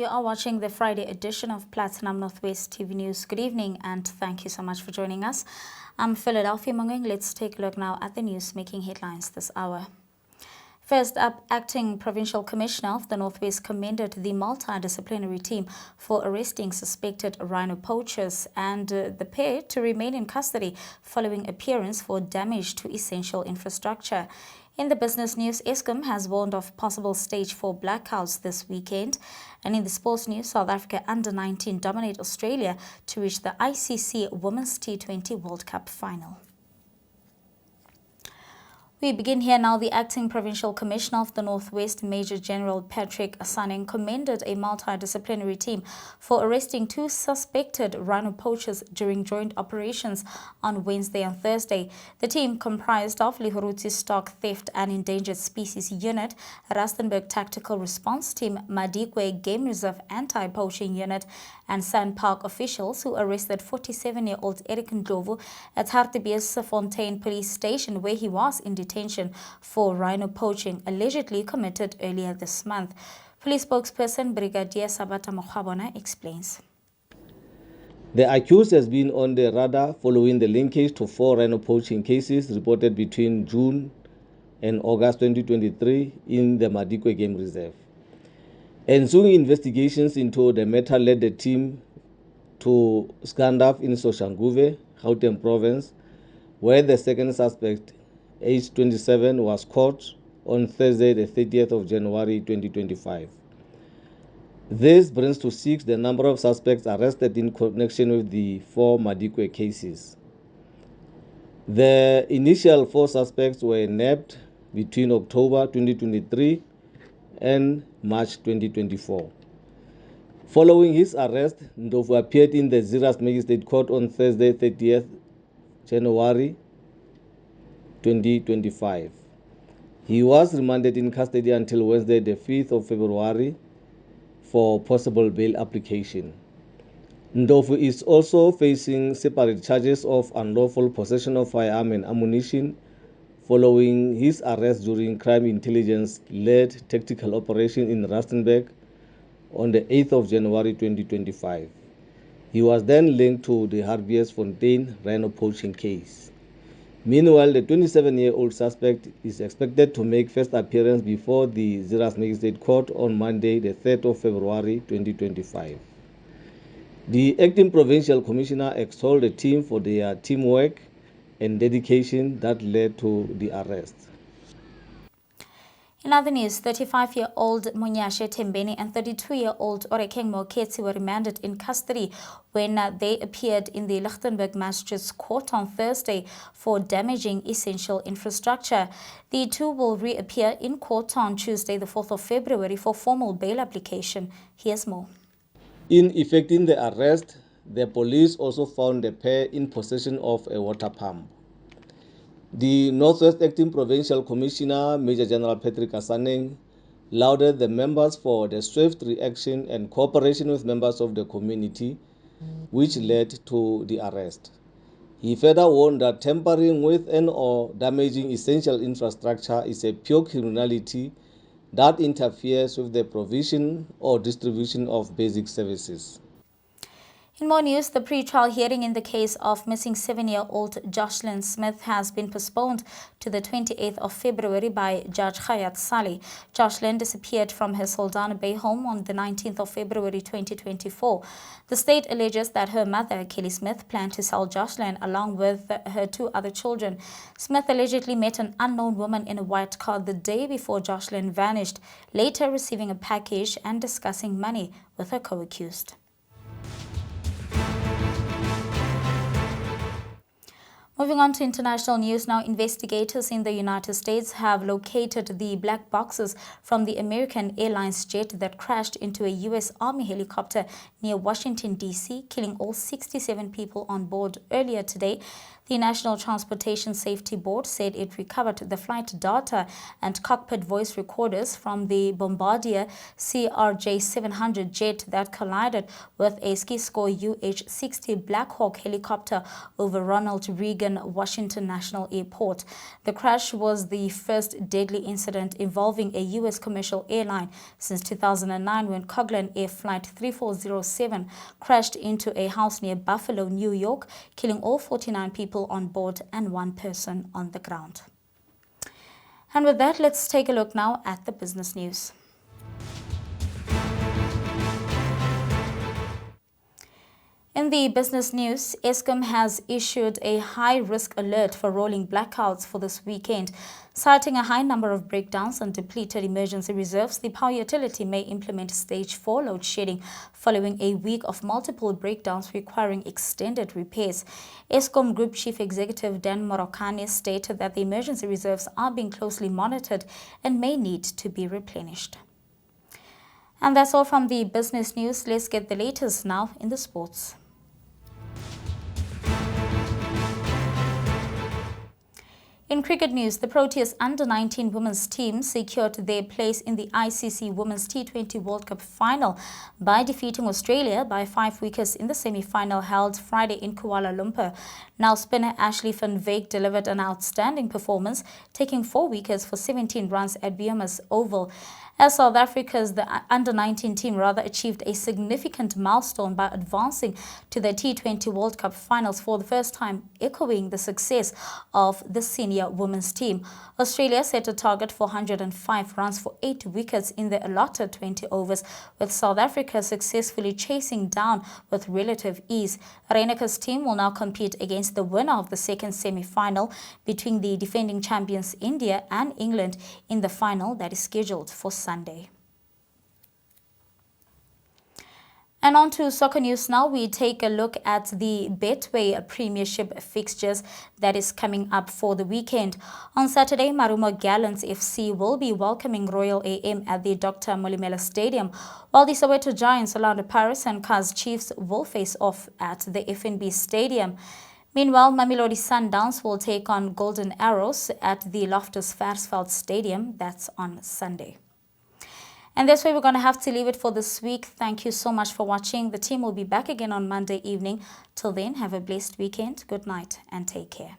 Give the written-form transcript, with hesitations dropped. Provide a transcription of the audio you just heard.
You are watching the Friday edition of Platinum Northwest TV News. Good evening and thank you so much for joining us. I'm Philadelphia Mangoeng. Let's take a look now at the news making headlines this hour. First up, Acting Provincial Commissioner of the Northwest commended the multidisciplinary team for arresting suspected rhino poachers and the pair to remain in custody following appearance for damage to essential infrastructure. In the business news, Eskom has warned of possible stage 4 blackouts this weekend. And in the sports news, South Africa under-19 dominate Australia to reach the ICC Women's T20 World Cup final. We begin here now. The Acting Provincial Commissioner of the Northwest, Major General Patrick Asaneng, commended a multidisciplinary team for arresting 2 suspected rhino poachers during joint operations on Wednesday and Thursday. The team, comprised of Lihuruti Stock Theft and Endangered Species Unit, Rustenburg Tactical Response Team, Betway Game Reserve Anti-Poaching Unit, and Sand Park officials who arrested 47-year-old Eric Ndlovu at Hartbeesfontein Police Station, where he was in detention for rhino poaching allegedly committed earlier this month. Police spokesperson Brigadier Sabata Mokhabona explains. The accused has been on the radar following the linkage to 4 rhino poaching cases reported between June and August 2023 in the Madikwe Game Reserve. Ensuing investigations into the matter led the team to Skandaf in Soshanguve, Gauteng Province, where the second suspect, aged 27, was caught on Thursday, the 30th of January 2025. This brings to 6 the number of suspects arrested in connection with the 4 Madikwe cases. The initial 4 suspects were nabbed between October 2023 and March 2024. Following his arrest, Ndlovu appeared in the Ziras Magistrate Court on Thursday, 30th January 2025. He was remanded in custody until Wednesday, the 5th of February, for possible bail application. Ndlovu is also facing separate charges of unlawful possession of firearm and ammunition following his arrest during crime intelligence-led tactical operation in Rustenburg on the 8th of January 2025. He was then linked to the Hartbeesfontein rhino poaching case. Meanwhile, the 27-year-old suspect is expected to make first appearance before the Ziras Magistrate Court on Monday, the 3rd of February 2025. The Acting Provincial Commissioner extolled the team for their teamwork and dedication that led to the arrest. In other news, 35-year-old Munyashe Tembeni and 32-year-old Orekeng Moketsi were remanded in custody when they appeared in the Lichtenburg Magistrates Court on Thursday for damaging essential infrastructure. The 2 will reappear in court on Tuesday, the 4th of February, for formal bail application. Here's more. In effecting the arrest, the police also found the pair in possession of a water pump. The Northwest Acting Provincial Commissioner, Major General Patrick Asaneng, lauded the members for the swift reaction and cooperation with members of the community, which led to the arrest. He further warned that tampering with and/or damaging essential infrastructure is a pure criminality that interferes with the provision or distribution of basic services. In more news, the pre-trial hearing in the case of missing 7-year-old Joshlin Smith has been postponed to the 28th of February by Judge Khayat Sali. Joshlin disappeared from her Saldanha Bay home on the 19th of February 2024. The state alleges that her mother, Kelly Smith, planned to sell Joshlin along with her 2 other children. Smith allegedly met an unknown woman in a white car the day before Joshlin vanished, later receiving a package and discussing money with her co-accused. Moving on to international news now, investigators in the United States have located the black boxes from the American Airlines jet that crashed into a U.S. Army helicopter near Washington, D.C., killing all 67 people on board earlier today. The National Transportation Safety Board said it recovered the flight data and cockpit voice recorders from the Bombardier CRJ700 jet that collided with a Skiscore UH-60 Black Hawk helicopter over Ronald Reagan Washington National Airport. The crash was the first deadly incident involving a U.S. commercial airline since 2009 when Coghlan Air Flight 3407 crashed into a house near Buffalo, New York, killing all 49 people on board and 1 person on the ground. And with that, let's take a look now at the business news. In the business news, Eskom has issued a high-risk alert for rolling blackouts for this weekend. Citing a high number of breakdowns and depleted emergency reserves, the power utility may implement stage 4 load shedding following a week of multiple breakdowns requiring extended repairs. Eskom Group Chief Executive Dan Morokane stated that the emergency reserves are being closely monitored and may need to be replenished. And that's all from the business news. Let's get the latest now in the sports. In cricket news, the Proteas under-19 women's team secured their place in the ICC Women's T20 World Cup final by defeating Australia by 5 wickets in the semi-final held Friday in Kuala Lumpur. Now spinner Ashley van Wyk delivered an outstanding performance, taking 4 wickets for 17 runs at Biomas Oval. As South Africa's the under-19 team achieved a significant milestone by advancing to the T20 World Cup finals for the first time, echoing the success of the senior women's team. Australia set a target for 105 runs for 8 wickets in the allotted 20 overs, with South Africa successfully chasing down with relative ease. Rhino's team will now compete against the winner of the second semi-final between the defending champions India and England in the final that is scheduled for Sunday. And on to soccer news now. We take a look at the Betway premiership fixtures that is coming up for the weekend. On Saturday, Marumo Gallants FC will be welcoming Royal AM at the Dr. Molimela Stadium, while the Soweto Giants, Orlando Pirates and Kaz Chiefs will face off at the FNB Stadium. Meanwhile, Mamelodi Sundowns will take on Golden Arrows at the Loftus Versfeld Stadium. That's on Sunday. And that's where we're going to have to leave it for this week. Thank you so much for watching. The team will be back again on Monday evening. Till then, have a blessed weekend. Good night and take care.